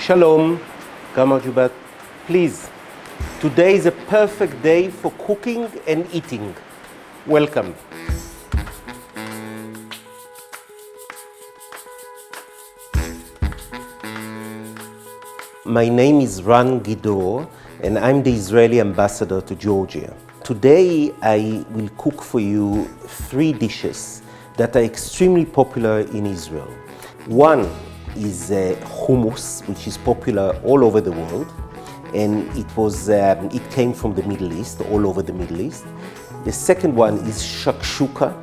Shalom, Gamajubat. Please, today is a perfect day for cooking and eating. Welcome. My name is Gidori, and I'm the Israeli ambassador to Georgia. Today I will cook for you 3 dishes that are extremely popular in Israel. One is hummus, which is popular all over the world, and it came from the Middle East, all over the Middle East. The second one is shakshuka.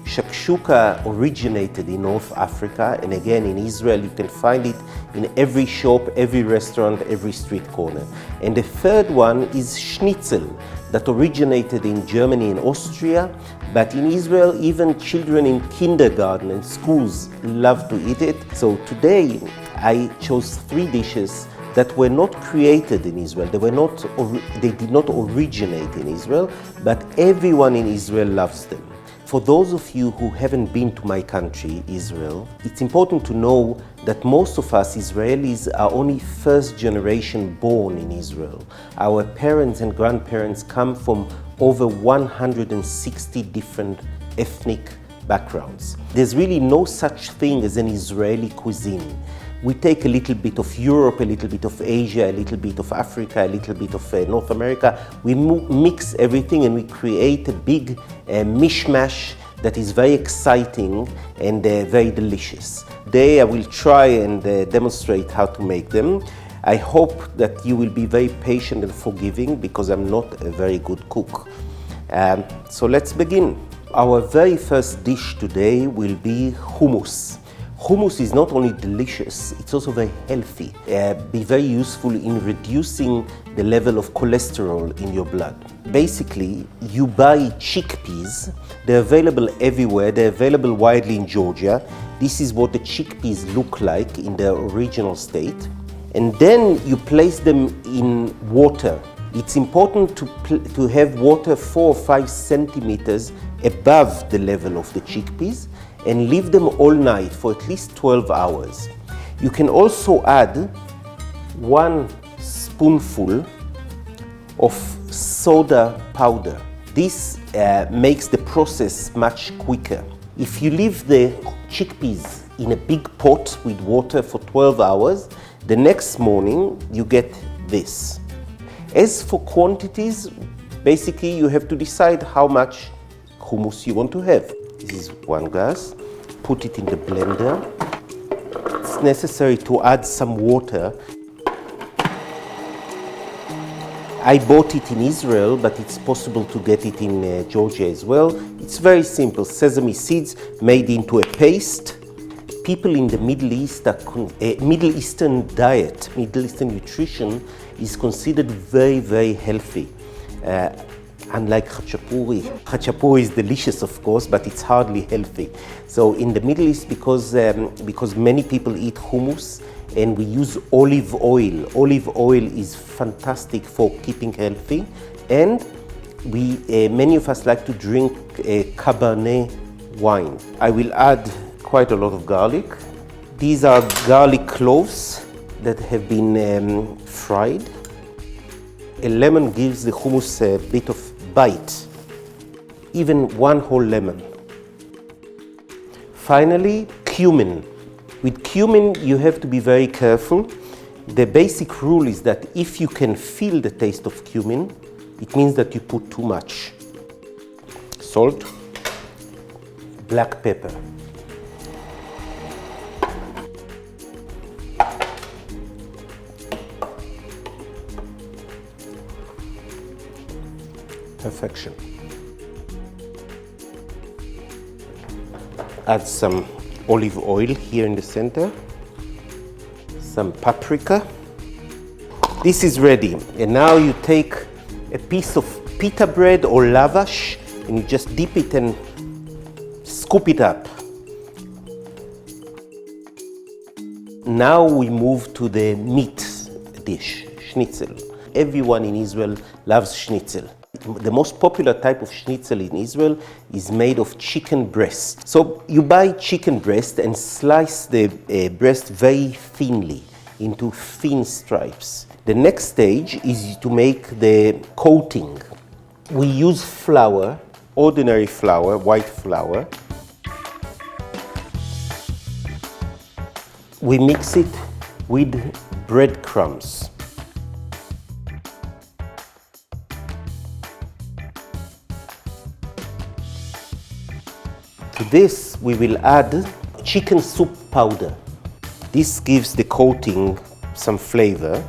Shakshuka originated in North Africa, and again in Israel you can find it in every shop, every restaurant, every street corner. And the third one is schnitzel, that originated in Germany and Austria, but in Israel even children in kindergarten and schools love to eat it. So today I chose 3 dishes that were not created in Israel. They did not originate in Israel, but everyone in Israel loves them. For those of you who haven't been to my country, Israel, it's important to know that most of us Israelis are only first generation born in Israel. Our parents and grandparents come from over 160 different ethnic backgrounds. There's really no such thing as an Israeli cuisine. We take a little bit of Europe, a little bit of Asia, a little bit of Africa, a little bit of North America. We mix everything and we create a big mishmash that is very exciting and very delicious. Today I will try and demonstrate how to make them. I hope that you will be very patient and forgiving because I'm not a very good cook. So let's begin. Our very first dish today will be hummus. Hummus is not only delicious, it's also very healthy. Be very useful in reducing the level of cholesterol in your blood. Basically, you buy chickpeas. They're available everywhere. They're available widely in Georgia. This is what the chickpeas look like in their original state. And then you place them in water. It's important to have water 4 or 5 centimeters above the level of the chickpeas and leave them all night for at least 12 hours. You can also add 1 spoonful of soda powder. This makes the process much quicker. If you leave the chickpeas in a big pot with water for 12 hours, the next morning you get this. As for quantities, basically you have to decide how much hummus you want to have. This is 1 glass. Put it in the blender. It's necessary to add some water. I bought it in Israel, but it's possible to get it in Georgia as well. It's very simple. Sesame seeds made into a paste. People in the Middle East, Middle Eastern diet, Middle Eastern nutrition is considered very, very healthy. Unlike khachapuri. Khachapuri is delicious, of course, but it's hardly healthy. So in the Middle East, because many people eat hummus and we use olive oil. Olive oil is fantastic for keeping healthy, and many of us like to drink Cabernet wine. I will add quite a lot of garlic. These are garlic cloves that have been fried. A lemon gives the hummus a bit of bite, even 1 whole lemon. Finally, cumin. With cumin, you have to be very careful. The basic rule is that if you can feel the taste of cumin, it means that you put too much. Salt, black pepper. Perfection. Add some olive oil here in the center, some paprika. This is ready, and now you take a piece of pita bread or lavash and you just dip it and scoop it up. Now we move to the meat dish, schnitzel. Everyone in Israel loves schnitzel. The most popular type of schnitzel in Israel is made of chicken breast. So you buy chicken breast and slice the breast very thinly. into thin stripes. The next stage is to make the coating. We use flour, ordinary flour, white flour. We mix it with breadcrumbs. To this, we will add chicken soup powder. This gives the coating some flavor.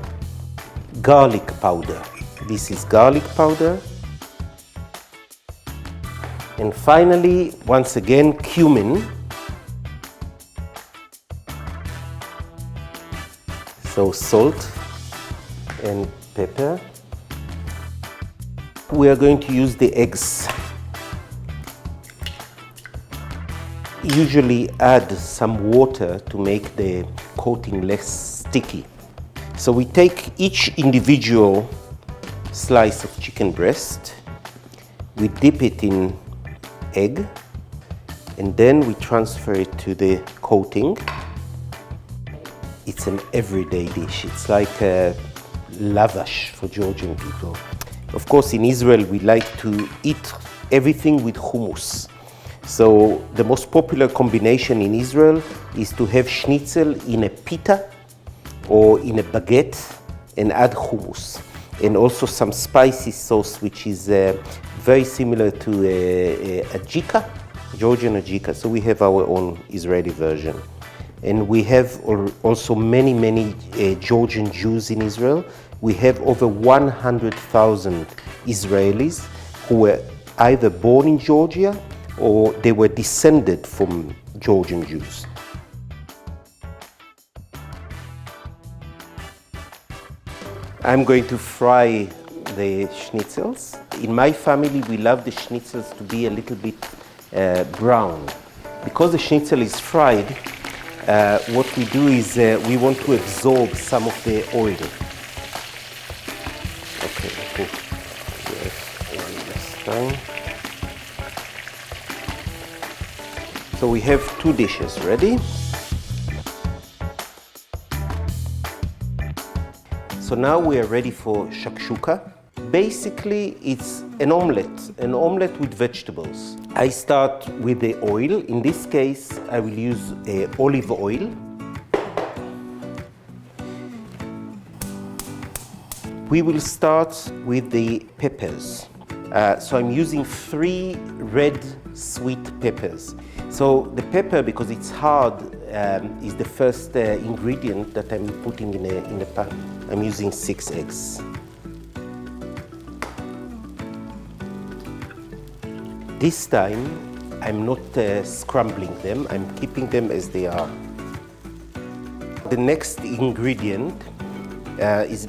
Garlic powder. This is garlic powder. And finally, once again, cumin. So salt and pepper. We are going to use the eggs. Usually add some water to make the coating less sticky. So we take each individual slice of chicken breast, we dip it in egg, and then we transfer it to the coating. It's an everyday dish. It's like a lavash for Georgian people. Of course, in Israel, we like to eat everything with hummus. So the most popular combination in Israel is to have schnitzel in a pita or in a baguette and add hummus. And also some spicy sauce, which is very similar to a jika, Georgian jika. So we have our own Israeli version. And we have also many Georgian Jews in Israel. We have over 100,000 Israelis who were either born in Georgia or they were descended from Georgian Jews. I'm going to fry the schnitzels. In my family, we love the schnitzels to be a little bit brown. Because the schnitzel is fried, what we do is we want to absorb some of the oil. Okay, cool. Yes, one last time. So we have two dishes ready. So now we are ready for shakshuka. Basically, it's an omelette with vegetables. I start with the oil. In this case, I will use olive oil. We will start with the peppers. So I'm using 3 red sweet peppers. So the pepper, because it's hard, is the first ingredient that I'm putting in the pan. I'm using 6 eggs. This time, I'm not scrambling them, I'm keeping them as they are. The next ingredient is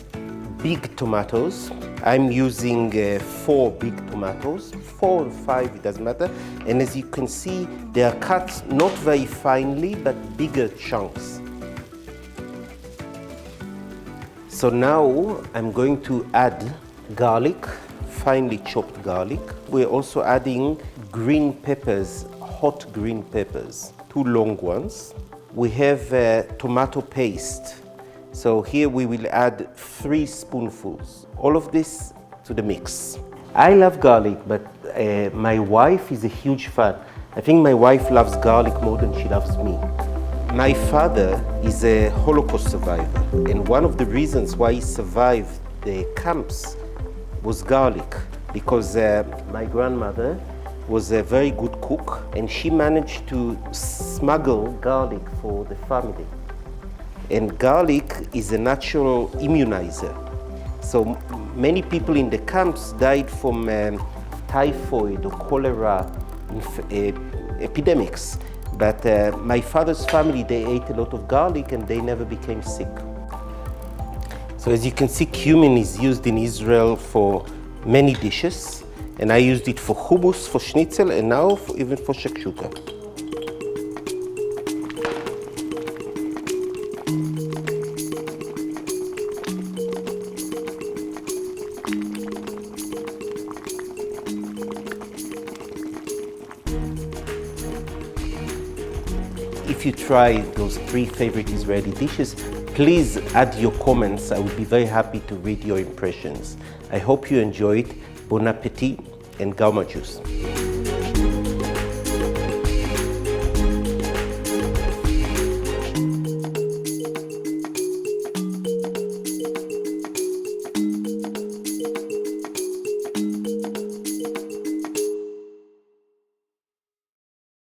big tomatoes. I'm using 4 big tomatoes, 4 or 5, it doesn't matter. And as you can see, they are cut not very finely, but bigger chunks. So now I'm going to add garlic, finely chopped garlic. We're also adding green peppers, hot green peppers, 2 long ones. We have tomato paste. So here we will add 3 spoonfuls. All of this to the mix. I love garlic, but my wife is a huge fan. I think my wife loves garlic more than she loves me. My father is a Holocaust survivor, and one of the reasons why he survived the camps was garlic, because my grandmother was a very good cook, and she managed to smuggle garlic for the family. And garlic is a natural immunizer. So many people in the camps died from typhoid or cholera epidemics. But my father's family, they ate a lot of garlic and they never became sick. So as you can see, cumin is used in Israel for many dishes. And I used it for hummus, for schnitzel, and now even for shakshuka. If you try those 3 favorite Israeli dishes, Please add your comments. I would be very happy to read your impressions. I hope you enjoy it. Bon appetit and gaume juice.